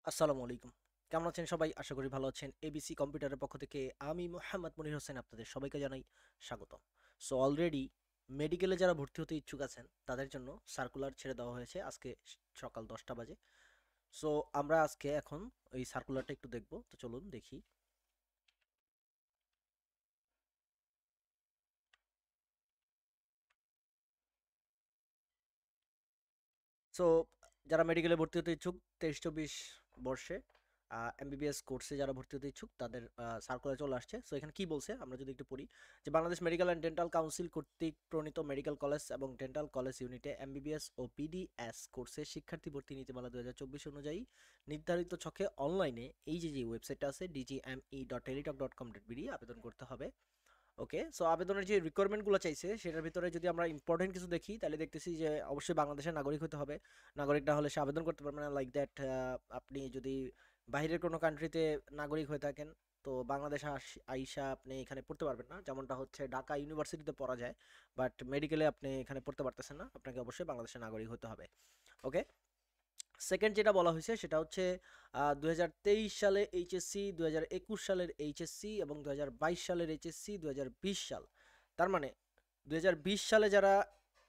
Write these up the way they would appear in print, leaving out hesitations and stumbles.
আসসালামু আলাইকুম। কেমন আছেন সবাই? আশা করি ভালো আছেন। এবিসি কম্পিউটারের পক্ষ থেকে আমি মোহাম্মদ মনির হোসেন আপনাদের সবাইকে জানাই স্বাগতম। সো অলরেডি মেডিকেলে যারা ভর্তি হতে ইচ্ছুক আছেন তাদের জন্য সার্কুলার ছেড়ে দেওয়া হয়েছে আজকে সকাল 10টা বাজে। সো আমরা আজকে এখন ওই সার্কুলারটা একটু দেখব। তো চলুন দেখি। সো যারা মেডিকেলে ভর্তি হতে ইচ্ছুক 23-24 বর্ষে এমবিবিএস কোর্সে যারা ভর্তি হতে ইচ্ছুক তাদের সার্কুলার চলে আসছে। সো এখানে কি বলছে আমরা যদি একটু পড়ি, যে Bangladesh medical and dental council কর্তৃক প্রণীত মেডিকেল কলেজ এবং ডেন্টাল কলেজ ইউনিটে এমবিবিএস ও পিডিএস কোর্সে শিক্ষার্থী ভর্তি নীতিমালা 2024 অনুযায়ী নির্ধারিত ছকে অনলাইনে এই যে ওয়েবসাইটটা আছে dgme.teletalk.com.bd আবেদন করতে হবে। ওকে, সো আবেদনের যে রিকোয়ারমেন্টগুলো চাইছে সেটার ভিতরে যদি আমরা ইম্পর্টেন্ট কিছু দেখি তাহলে দেখতেছি যে অবশ্যই বাংলাদেশের নাগরিক হতে হবে। নাগরিক না হলে সে আবেদন করতে পারবে না। লাইক দ্যাট, আপনি যদি বাইরের কোনো কান্ট্রিতে নাগরিক হয়ে থাকেন তো বাংলাদেশে আইসা আপনি এখানে পড়তে পারবেন না, যেমনটা হচ্ছে ঢাকা ইউনিভার্সিটিতে পড়া যায়, বাট মেডিকেলে আপনি এখানে পড়তে পারতেছেন না, আপনাকে অবশ্যই বাংলাদেশের নাগরিক হতে হবে। ওকে, সেকেন্ড যেটা বলা হয়েছে সেটা হচ্ছে 2023 সালে এইচএসসি, 2021 সালের এইচএসসি এবং 2022 সালের এইচএসসি, 2020 সাল, তার মানে 2020 সালে যারা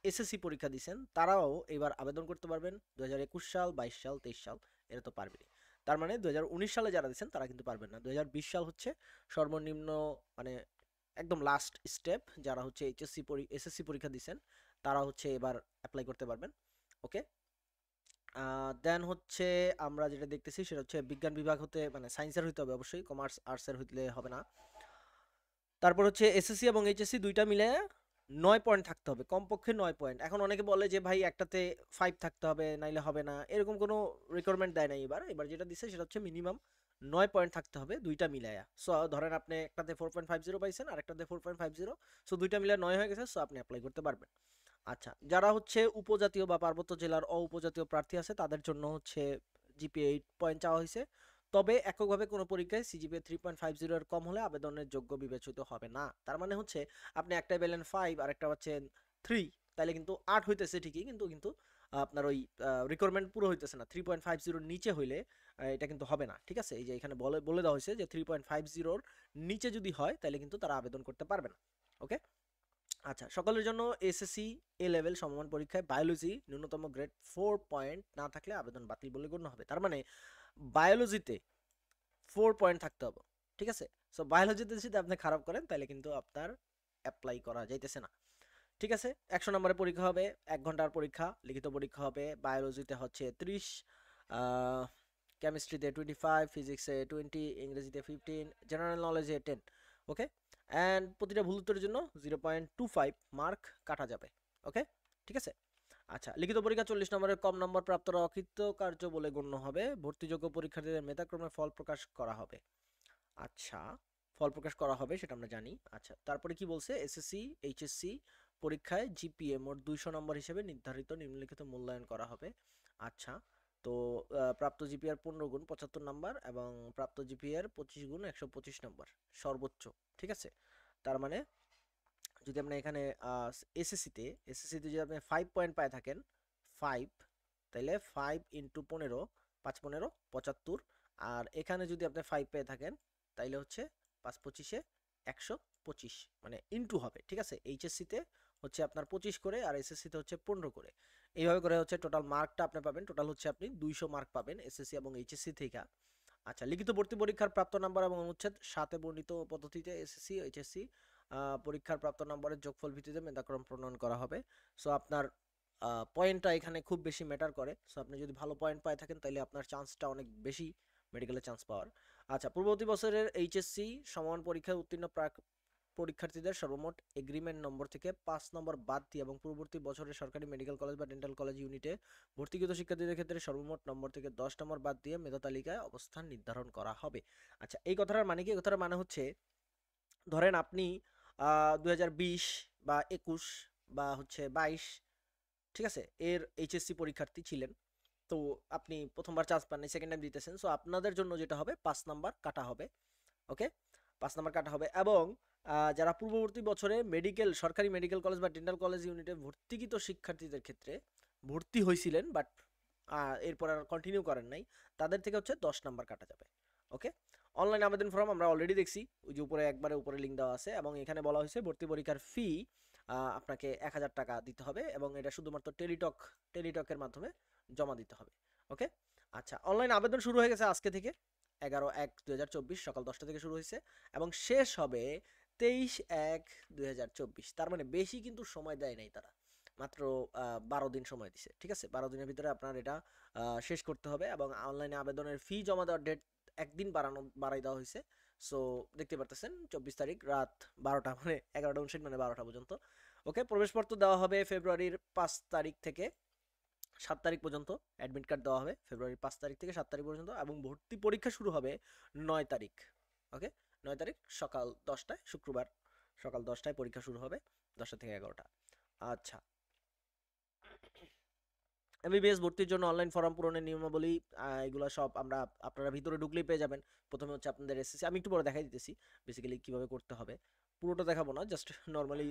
এসএসসি পরীক্ষা দিয়েছেন তারাও এবার আবেদন করতে পারবেন। 2021 সাল, 22 সাল, 23 সাল এরা তো পারবেই। তার মানে 2019 সালে যারা দিয়েছেন তারা কিন্তু পারবেন না। 2020 সাল হচ্ছে সর্বনিম্ন, মানে একদম লাস্ট স্টেপ। যারা হচ্ছে এসএসসি পরীক্ষা দিয়েছেন তারা হচ্ছে এবার অ্যাপ্লাই করতে পারবেন। ওকে, দেন হচ্ছে আমরা যেটা দেখতেছি সেটা হচ্ছে বিজ্ঞান বিভাগ হতে, মানে সায়েন্সের হইতে হবে অবশ্যই, কমার্স আর্টসের হইলে হবে না। তারপর হচ্ছে এসএসসি এবং এইচএসসি দুইটা মিলে 9 পয়েন্ট থাকতে হবে, কমপক্ষে 9 পয়েন্ট। এখন অনেকে বলে যে ভাই একটাতে 5 থাকতে হবে নাইলে হবে না, এরকম কোনো রিকোয়ারমেন্ট দেয় না। এবার এবার যেটা দিচ্ছে সেটা হচ্ছে মিনিমাম 9 পয়েন্ট থাকতে হবে দুইটা মিলায়া। সো ধরেন আপনি একটাতে 4.50 পাইছেন আর একটাতে 4.50, সো দুইটা মিলে 9 হয়ে গেছে, সো আপনি অ্যাপ্লাই করতে পারবেন। আচ্ছা, যারা হচ্ছে উপজাতীয় বা পার্বত্য জেলার উপজাতীয় প্রার্থী আছে তাদের জন্য হচ্ছে জিপিএ 8 পয়েন্ট চাওয়া হয়েছে। তবে এককভাবে কোনো পরীক্ষায় সিজিপিএ 3.50 এর কম হলে আবেদনের যোগ্য বিবেচিত হবে না। তার মানে হচ্ছে আপনি একটা পেলেন 5 আর একটা পাচ্ছেন 3, তাহলে কিন্তু 8 হইতেছে ঠিকই, কিন্তু কিন্তু আপনার ওই রিকোয়ারমেন্ট পুরো হইতেছে না। 3.50 নিচে হইলে এটা কিন্তু হবে না। ঠিক আছে, এই যে এখানে বলে বলে দেওয়া হয়েছে যে 3.50 নিচে যদি হয় তাহলে কিন্তু তারা আবেদন করতে পারবে না। ওকে, আচ্ছা, সকলের জন্য এসএসসি এ লেভেল সমমান পরীক্ষায় বায়োলজি ন্যূনতম গ্রেড 4 পয়েন্ট না থাকলে আবেদন বাতিল বলে গণ্য হবে। তার মানে বায়োলজিতে 4 পয়েন্ট থাকতে হবে। ঠিক আছে, সো বায়োলজিতে যদি আপনি খারাপ করেন তাহলে কিন্তু আপনার অ্যাপ্লাই করা যাইতেছে না। ঠিক আছে, 100 নম্বরের পরীক্ষা হবে, 1 ঘন্টার পরীক্ষা, লিখিত পরীক্ষা হবে। বায়োলজিতে হচ্ছে 30, কেমিস্ট্রিতে 25, ফিজিক্সে 20, ইংরেজিতে 15, জেনারেল নলেজে 10। ওকে, অ্যান্ড প্রতিটা ভুল উত্তরের জন্য 0.25 মার্ক কাটা যাবে। ওকে, ঠিক আছে। আচ্ছা, লিখিত পরীক্ষা 40 নম্বরের কম নম্বর প্রাপ্তরা অকৃতকার্য বলে গণ্য হবে। ভর্তিযোগ্য পরীক্ষার্থীদের মেধাক্রমে ফল প্রকাশ করা হবে। আচ্ছা, ফল প্রকাশ করা হবে সেটা আমরা জানি। আচ্ছা, তারপরে কি বলছে, এসএসসি এইচএসসি পরীক্ষায় জিপিএ মোট 200 নম্বর হিসেবে নির্ধারিত নিম্নলিখিত মূল্যায়ন করা হবে। আচ্ছা, তো প্রাপ্ত জিপিআর 15 গুণ 75 নম্বর এবং প্রাপ্ত জিপিআর 25 গুণ 125 নম্বর সর্বোচ্চ। ঠিক আছে, তার মানে যদি আপনি এখানে এসএসসিতে যদি আপনি 5 পয়েন্ট পায় থাকেন, 5, তাহলে 5 × 15, 5 15 75। আর এখানে যদি আপনি 5 পেয়ে থাকেন তাইলে হচ্ছে 5 25 125, মানে ইনটু হবে। ঠিক আছে, এইচএসসিতে হচ্ছে আপনার 25 করে আর এসএসসিতে হচ্ছে 15 করে। এইভাবে করে হচ্ছে টোটাল মার্কটা আপনি পাবেন। টোটাল হচ্ছে আপনি 200 মার্ক পাবেন এসএসসি এবং এইচএসসি থেকে। আচ্ছা, লিখিত ভর্তি পরীক্ষার প্রাপ্ত নাম্বার এবং অনুচ্ছেদ 7-এ বর্ণিত পদ্ধতিতে এসএসসি এইচএসসি পরীক্ষার প্রাপ্ত নম্বরের যোগফল ভিত্তিতে মেধাক্রম প্রণয়ন করা হবে। সো আপনার পয়েন্টটা এখানে খুব বেশি ম্যাটার করে। সো আপনি যদি ভালো পয়েন্ট পায় থাকেন তাহলে আপনার চান্সটা অনেক বেশি মেডিকেলে চান্স পাওয়ার। আচ্ছা, পূর্ববর্তী বছরের এইচএসসি সমান পরীক্ষায় উত্তীর্ণ পরীক্ষার্থীদের সর্বমোট এগ্রিমেন্ট নম্বর থেকে 5 নম্বর বাদ দিয়ে এবং পূর্ববর্তী বছরের সরকারি মেডিকেল কলেজ বা ডেন্টাল কলেজ ইউনিটে ভর্তিকৃত শিক্ষার্থীদের ক্ষেত্রে সর্বমোট নম্বর থেকে 10 নম্বর বাদ দিয়ে মেধা তালিকায় অবস্থান নির্ধারণ করা হবে। আচ্ছা, এই কথাটার মানে কি? এই কথাটার মানে হচ্ছে, ধরেন আপনি 2020 বা 21 বা হচ্ছে 22, ঠিক আছে, এর এইচএসসি পরীক্ষার্থী ছিলেন। তো আপনি প্রথমবার চান্স পাননি, সেকেন্ড টাইম দিতেছেন, সো আপনাদের জন্য যেটা হবে 5 নাম্বার কাটা হবে। ওকে, 5 নাম্বার কাটা হবে। এবং যারা পূর্ববর্তী বছরে সরকারি মেডিকেল কলেজ বা ডেন্টাল কলেজ ইউনিটে ভর্তিকৃত শিক্ষার্থীদের ক্ষেত্রে ভর্তি হয়েছিলেন বাট এরপর আর কন্টিনিউ করেন নাই, তাদের থেকে হচ্ছে 10 নাম্বার কাটা যাবে। ওকে, অনলাইন আবেদন ফর্ম আমরা অলরেডি দেখছি, ওই যে উপরে একবারে উপরে লিঙ্ক দেওয়া আছে, এবং এখানে বলা হয়েছে ভর্তি পরীক্ষার ফি আপনাকে 1000 টাকা দিতে হবে, এবং এটা শুধুমাত্র টেলিটকের মাধ্যমে জমা দিতে হবে। ওকে, আচ্ছা, অনলাইন আবেদন শুরু হয়ে গেছে আজকে থেকে, 11/1/2024 সকাল 10টা থেকে শুরু হয়েছে, এবং শেষ হবে 23/1/2024। তার মানে বেশি কিন্তু সময় দেয় নাই তারা, মাত্র 12 দিন সময় দিছে। ঠিক আছে, 12 দিনের ভিতরে আপনার এটা শেষ করতে হবে, এবং অনলাইনে আবেদনের ফি জমা দেওয়ার ডেট একদিন বাড়াই দেওয়া হয়েছে। সো দেখতে পারতেছেন 24 তারিখ রাত 12টা, মানে 11টা 59 মানে 12টা পর্যন্ত। ওকে, প্রবেশপত্র দেওয়া হবে ফেব্রুয়ারির 5 তারিখ থেকে 7 তারিখ পর্যন্ত। অ্যাডমিট কার্ড দেওয়া হবে ফেব্রুয়ারির 5 তারিখ থেকে 7 তারিখ পর্যন্ত, এবং ভর্তি পরীক্ষা শুরু হবে 9 তারিখ। ওকে, 9 তারিখ সকাল 10টায়, শুক্রবার সকাল 10টায় পরীক্ষা শুরু হবে, 10টা থেকে 11টা। আচ্ছা, এমবিবিএস ভর্তির জন্য অনলাইন ফর্ম পূরণের নিয়মাবলী এগুলো সব আমরা আপনারা ভিতরে ঢুকলেই পেয়ে যাবেন। প্রথমে হচ্ছে আপনাদের এসএসসি, আমি একটু পরে দেখাই দিতেছি বেসিক্যালি কিভাবে করতে হবে, পুরোটা দেখাবো না, জাস্ট নর্মালি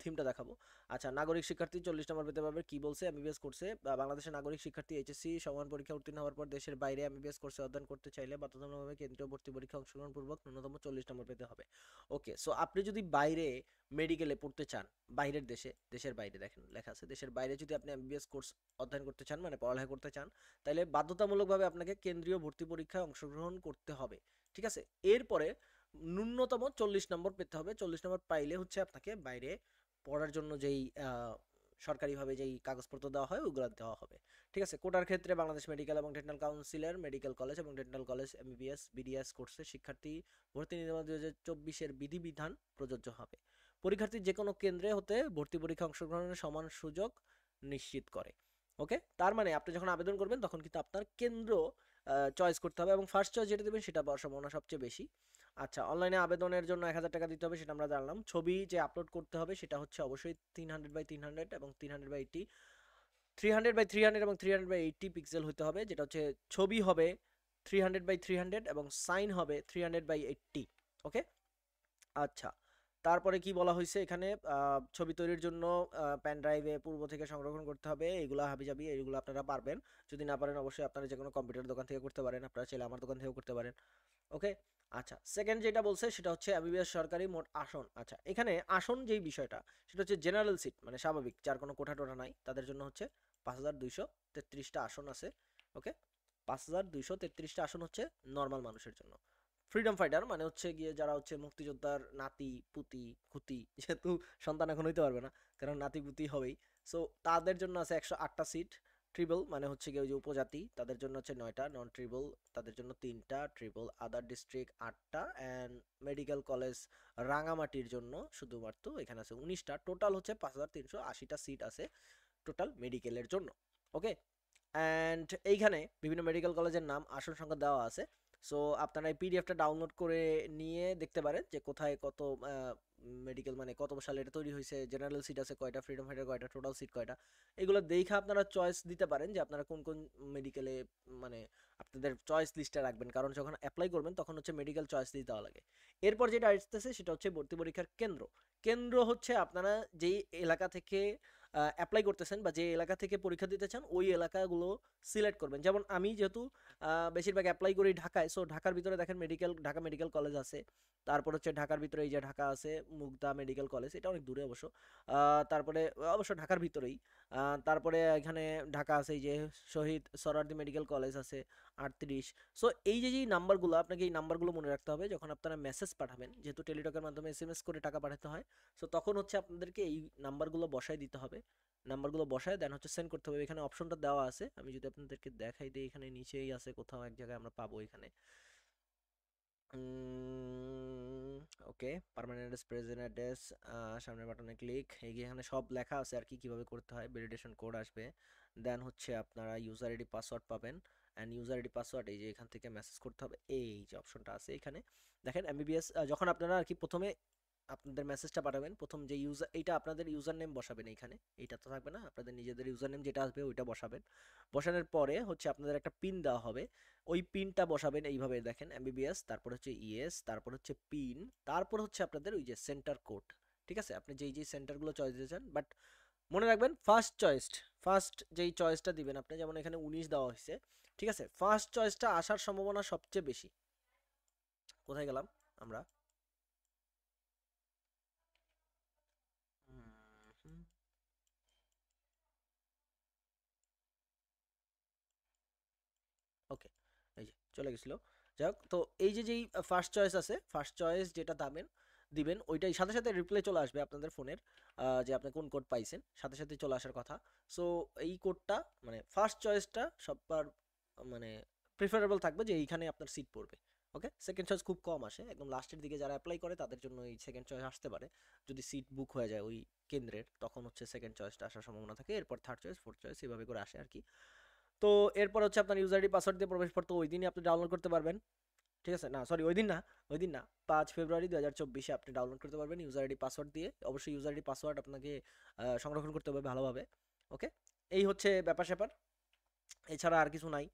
থিমটা দেখাবো। আচ্ছা, নাগরিক শিক্ষার্থী 40 নম্বর পেতে পারবে। কি বলছে, এমবিবিএস কোর্সে বাংলাদেশের নাগরিক শিক্ষার্থী এইচএসসি সমান পরীক্ষা উত্তীর্ণ হওয়ার পর দেশের বাইরে এমবিবিএস কোর্সে অধ্যয়ন করতে চাইলে বাধ্যতামূলকভাবে কেন্দ্রীয় ভর্তি পরীক্ষা অংশগ্রহণ পূর্বক ন্যূনতম 40 নম্বর পেতে হবে। ওকে, সো আপনি যদি বাইরে মেডিকেলে পড়তে চান, বাইরের দেশে, দেশের বাইরে, দেখেন লেখা আছে দেশের বাইরে, যদি আপনি এমবিবিএস কোর্স অধ্যয়ন করতে চান, মানে পড়ালেখা করতে চান, তাহলে বাধ্যতামূলকভাবে আপনাকে কেন্দ্রীয় ভর্তি পরীক্ষায় অংশগ্রহণ করতে হবে। ঠিক আছে, এরপরে ন্যূনতম 40 নম্বর পেতে হবে। 40 নম্বর পাইলে হচ্ছে আপনাকে বাইরে পড়ার জন্য যেই সরকারিভাবে যেই কাগজপত্র দেওয়া হয় ওগুলো দেওয়া হবে। ঠিক আছে, কোটার ক্ষেত্রে বাংলাদেশ মেডিকেল এবং ডেন্টাল কাউন্সিলের মেডিকেল কলেজ এবং ডেন্টাল কলেজ এমবিবিএস বিডিএস কোর্সের শিক্ষার্থী ভর্তি নিয়ম 2024-এর বিধিবিধান প্রযোজ্য হবে। পরীক্ষার্থী যে কোনো কেন্দ্রে হতে ভর্তি পরীক্ষা অংশগ্রহণের সমান সুযোগ নিশ্চিত করে। ওকে, তার মানে আপনি যখন আবেদন করবেন তখন কিন্তু আপনার কেন্দ্র চয়েস করতে হবে, এবং ফার্স্ট চয়েস যেটা দেবেন সেটা পাওয়ার সম্ভাবনা সবচেয়ে বেশি। আচ্ছা, অনলাইনে আবেদনের জন্য 1000 টাকা দিতে হবে, সেটা আমরা জানলাম। ছবি যে আপলোড করতে হবে সেটা হচ্ছে অবশ্যই 300x300 এবং 300x80, 300x300 এবং 300x80 পিক্সেল হতে হবে, যেটা হচ্ছে ছবি হবে 300x300 এবং সাইন হবে 300x80। ওকে, আচ্ছা, তারপরে কি বলা হয়েছে এখানে, ছবি তৈরির জন্য পেন ড্রাইভে পূর্ব থেকে সংরক্ষণ করতে হবে, এগুলো হাবিজাবি, এগুলো আপনারা পারবেন। যদি না পারেন অবশ্যই আপনারা যে কোনো কম্পিউটার দোকান থেকে করতে পারেন, আপনারা চাইলে আমার দোকান থেকেও করতে পারেন। ওকে, আচ্ছা, সেকেন্ড যেটা বলছে সেটা হচ্ছে এমবিবিএস সরকারি মোট আসন। আচ্ছা, এখানে আসন যেই বিষয়টা সেটা হচ্ছে জেনারেল সিট, মানে স্বাভাবিক যার কোনো কোঠা টোঠা নাই, তাদের জন্য হচ্ছে 5233টা আসন আছে। ওকে, 5233টা আসন হচ্ছে নর্মাল মানুষের জন্য। ফ্রিডম ফাইটার মানে হচ্ছে গিয়ে যারা হচ্ছে মুক্তিযোদ্ধার নাতি পুতি খুতি, যেহেতু সন্তান এখন হইতে পারবে না, কারণ নাতি পুতি হবেই, সো তাদের জন্য আছে 108টা সিট। ট্রিবল মানে হচ্ছে গিয়ে ওই যে উপজাতি, তাদের জন্য হচ্ছে 9টা, নন ট্রিবল তাদের জন্য 3টা, ট্রিবল আদার ডিস্ট্রিক্ট 8টা, অ্যান্ড মেডিকেল কলেজ রাঙামাটির জন্য শুধুমাত্র এখানে আছে 19টা। টোটাল হচ্ছে 5380টা সিট আছে টোটাল মেডিকেলের জন্য। ওকে, অ্যান্ড এইখানে বিভিন্ন মেডিকেল কলেজের নাম, আসন সংখ্যা দেওয়া আছে। সো আপনারা এই পিডিএফটা ডাউনলোড করে নিয়ে দেখতে পারেন যে কোথায় কত মেডিকেল, মানে কত সালে এটা তৈরি হয়েছে, জেনারেল সিট আছে কয়টা, ফ্রিডম ফাইটার কয়টা, টোটাল সিট কয়টা, এগুলো দেখে আপনারা চয়েস দিতে পারেন যে আপনারা কোন কোন মেডিকেলে, মানে আপনাদের চয়েস লিস্টে রাখবেন, কারণ যখন অ্যাপ্লাই করবেন তখন হচ্ছে মেডিকেল চয়েস লিস্ট দেওয়া লাগে। এরপর যেটা আসতেছে সেটা হচ্ছে ভর্তি পরীক্ষার কেন্দ্র। কেন্দ্র হচ্ছে আপনারা যেই এলাকা থেকে অ্যাপ্লাই করতেছেন বা যে এলাকা থেকে পরীক্ষা দিতে চান ওই এলাকাগুলো সিলেক্ট করবেন। যেমন আমি যেহেতু বেশিরভাগ অ্যাপ্লাই করি ঢাকায়, সো ঢাকার ভিতরে দেখেন ঢাকা মেডিকেল কলেজ আছে। তারপর হচ্ছে ঢাকার ভিতরে এই যে ঢাকা আছে মুগদা মেডিকেল কলেজ, এটা অনেক দূরে অবশ্য। তারপরে অবশ্য ঢাকার ভিতরেই। তারপরে এখানে ঢাকা আছে এই যে শহীদ সোহরাওয়ার্দী মেডিকেল কলেজ আছে 38। সো এই যে নাম্বারগুলো, আপনাকে এই নাম্বারগুলো মনে রাখতে হবে যখন আপনারা মেসেজ পাঠাবেন, যেহেতু টেলিটকের মাধ্যমে এসএমএস করে টাকা পাঠাতে হয়। সো তখন হচ্ছে আপনাদেরকে এই নাম্বারগুলো বসায় দিতে হবে, নাম্বারগুলো বসায় দেন হচ্ছে সেন্ড করতে হবে। এখানে অপশনটা দেওয়া আছে, আমি যদি আপনাদেরকে দেখাই দিই, এখানে নিচেই আছে কোথাও এক জায়গায় আমরা পাবো এখানে। ওকে, পার্মানেন্ট প্রেজেন্ট অ্যাড্রেস, সামনের বাটনে ক্লিক, এখানে সব লেখা আছে আর কি কিভাবে করতে হয়। ভ্যালিডেশন কোড আসবে, দেন হচ্ছে আপনারা ইউজার আইডি পাসওয়ার্ড পাবেন, অ্যান্ড ইউজার আইডি পাসওয়ার্ড এই যে এখান থেকে মেসেজ করতে হবে। এই যে অপশনটা আছে এখানে দেখেন এমবিবিএস, যখন আপনারা আর কি প্রথমে আপনাদের মেসেজটা পাঠাবেন, প্রথম যে ইউজার, এইটা আপনাদের ইউজার নেম বসাবেন এইখানে, এইটা তো থাকবে না, আপনাদের নিজেদের ইউজার নেম যেটা আসবে ওইটা বসাবেন। বসানোর পরে হচ্ছে আপনাদের একটা পিন দেওয়া হবে, ওই পিনটা বসাবেন এইভাবে দেখেন এমবিবিএস, তারপর হচ্ছে ইএস, তারপর হচ্ছে পিন, তারপর হচ্ছে আপনাদের ওই যে সেন্টার কোড। ঠিক আছে, আপনি যেই যেই সেন্টারগুলো চয়েস দিতে চান, বাট মনে রাখবেন ফার্স্ট যেই চয়েসটা দিবেন আপনি, যেমন এখানে 19 দেওয়া হয়েছে, ঠিক আছে, ফার্স্ট চয়েসটা আসার সম্ভাবনা সবচেয়ে বেশি। কোথায় গেলাম আমরা? হুম, ওকে, এই যে চলে গেছিল। যাই হোক, তো এই যে যেই ফার্স্ট চয়েস আছে, ফার্স্ট চয়েস যেটা দামেন দিবেন ওইটাই সাথে সাথে রিপ্লে চলে আসবে আপনাদের ফোনের, যে আপনি কোন কোড পাইছেন, সাথে সাথে চলে আসার কথা। সো এই কোডটা মানে ফার্স্ট চয়েসটা সবার মানে প্রিফারেবল থাকবে যে এইখানে আপনার সিট পড়বে। ওকে, সেকেন্ড চয়েস খুব কম আসে, একদম লাস্টের দিকে যারা অ্যাপ্লাই করে তাদের জন্য এই সেকেন্ড চয়েস আসতে পারে। যদি সিট বুক হয়ে যায় ওই কেন্দ্রের, তখন হচ্ছে সেকেন্ড চয়েসটা আসার সম্ভাবনা থাকে, এরপর থার্ড চয়েস, ফোর্থ চয়েস, এভাবে করে আসে আর কি। তো এরপর হচ্ছে আপনার ইউজার আইডি পাসওয়ার্ড দিয়ে প্রবেশপত্র ওই দিনই আপনি ডাউনলোড করতে পারবেন। ঠিক আছে, না সরি, ওই দিন না 5 ফেব্রুয়ারি 2024 আপনি ডাউনলোড করতে পারবেন ইউজার আইডি পাসওয়ার্ড দিয়ে। অবশ্যই ইউজার আইডি পাসওয়ার্ড আপনাকে সংরক্ষণ করতে হবে ভালোভাবে। ওকে, এই হচ্ছে ব্যাপার স্যাপার, এছাড়া আর কিছু নাই।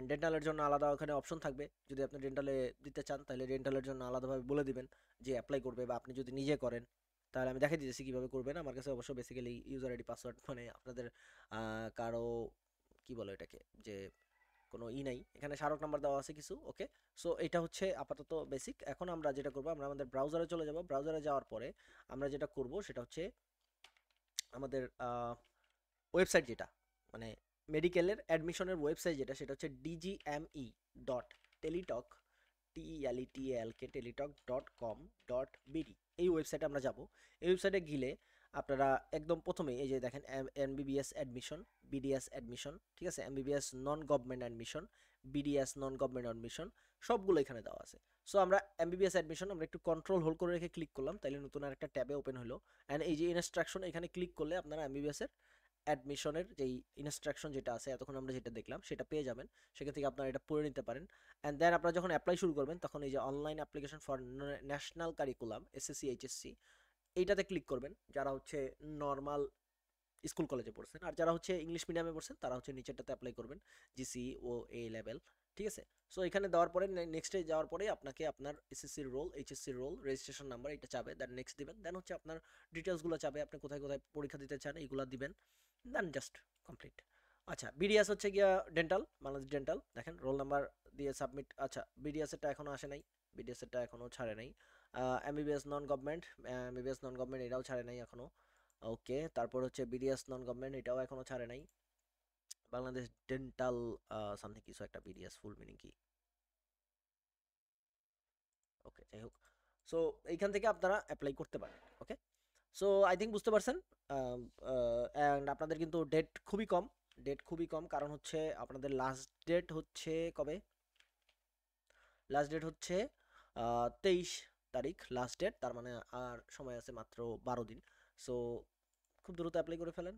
ডেন্টালের জন্য আলাদা ওখানে অপশন থাকবে, যদি আপনি ডেন্টালে দিতে চান তাহলে ডেন্টালের জন্য আলাদাভাবে বলে দিবেন যে অ্যাপ্লাই করবে, বা আপনি যদি নিজে করেন তাহলে আমি দেখাই দিতেছি কীভাবে করবেন। আমার কাছে অবশ্য বেসিক্যালি ইউজার আইডি পাসওয়ার্ড মানে আপনাদের কারো কি বলে এটাকে, যে কোনো নাই এখানে, স্মারক নাম্বার দেওয়া আছে কিছু। ওকে, সো এটা হচ্ছে আপাতত বেসিক। এখন আমরা যেটা করবো, আমরা আমাদের ব্রাউজারে চলে যাব। ব্রাউজারে যাওয়ার পরে আমরা যেটা করব সেটা হচ্ছে আমাদের ওয়েবসাইট যেটা, মানে মেডিকেলের অ্যাডমিশনের ওয়েবসাইট যেটা, সেটা হচ্ছে dgme.teletalk, TELETALK teletalk.com.bd। এই ওয়েবসাইটে আমরা যাব। এই ওয়েবসাইটে গেলে আপনারা একদম প্রথমে এই যে দেখেন এমবিবিএস অ্যাডমিশন, বিডিএস অ্যাডমিশন, ঠিক আছে, MBBS non government admission, BDS non government admission, সবগুলো এখানে দেওয়া আছে। সো আমরা এমবিবিএস অ্যাডমিশন আমরা একটু কন্ট্রোল হোল্ড করে রেখে ক্লিক করলাম, তাইলে নতুন আরেকটা ট্যাবে ওপেন হলো। অ্যান্ড এই যে ইনস্ট্রাকশন, এখানে ক্লিক করলে আপনারা এমবিবিএস এর অ্যাডমিশনের যেই ইনস্ট্রাকশন যেটা আছে এতক্ষণ আমরা যেটা দেখলাম সেটা পেয়ে যাবেন। সেখান থেকে আপনারা এটা পড়ে নিতে পারেন। অ্যান্ড দেন আপনারা যখন অ্যাপ্লাই শুরু করবেন তখন এই যে online application for national curriculum SSC HSC, এইটাতে ক্লিক করবেন যারা হচ্ছে নর্মাল স্কুল কলেজে পড়ছেন। আর যারা হচ্ছে ইংলিশ মিডিয়ামে পড়ছেন তারা হচ্ছে নিচেরটাতে অ্যাপ্লাই করবেন, জিসি ও এ লেভেল। ঠিক আছে, সো এখানে দেওয়ার পরে নেক্সটে যাওয়ার পরে আপনাকে আপনার এসএসসির রোল, এইচএসসির রোল, রেজিস্ট্রেশন নাম্বার এটা চাবে, দেন নেক্সট দিবেন। দেন হচ্ছে আপনার ডিটেলসগুলো চাবে, আপনি কোথায় কোথায় পরীক্ষা দিতে চান এইগুলো দিবেন, দেন জাস্ট কমপ্লিট। আচ্ছা, বিডিএস হচ্ছে গিয়া ডেন্টাল, বাংলাদেশ ডেন্টাল, দেখেন রোল নাম্বার দিয়ে সাবমিট। আচ্ছা, বিডিএস এরটা এখনো আসে নাই, বিডিএস এরটা এখনো ছাড়ে নাই। MBBS non government, MBBS non government এটাও ছাড়ে নাই এখনো। ওকে, তারপর হচ্ছে বিডিএস নন গভর্নমেন্ট এটাও এখনো ছাড়ে নাই। বাংলাদেশ ডেন্টাল সামথিং কিছু একটা, বিডিএস ফুল মিনিং কি, ওকে যাই হোক। সো এইখান থেকে আপনারা অ্যাপ্লাই করতে পারেন। ওকে, সো আই থিঙ্ক বুঝতে পারছেন। অ্যান্ড আপনাদের কিন্তু ডেট খুবই কম, কারণ হচ্ছে আপনাদের লাস্ট ডেট হচ্ছে কবে, লাস্ট ডেট হচ্ছে 23 তারিখ লাস্ট ডেট, তার মানে আর সময় আছে মাত্র 12 দিন। সো খুব দ্রুত অ্যাপ্লাই করে ফেলেন।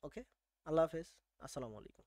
ওকে, আল্লাহ হাফেজ, আসসালামু আলাইকুম।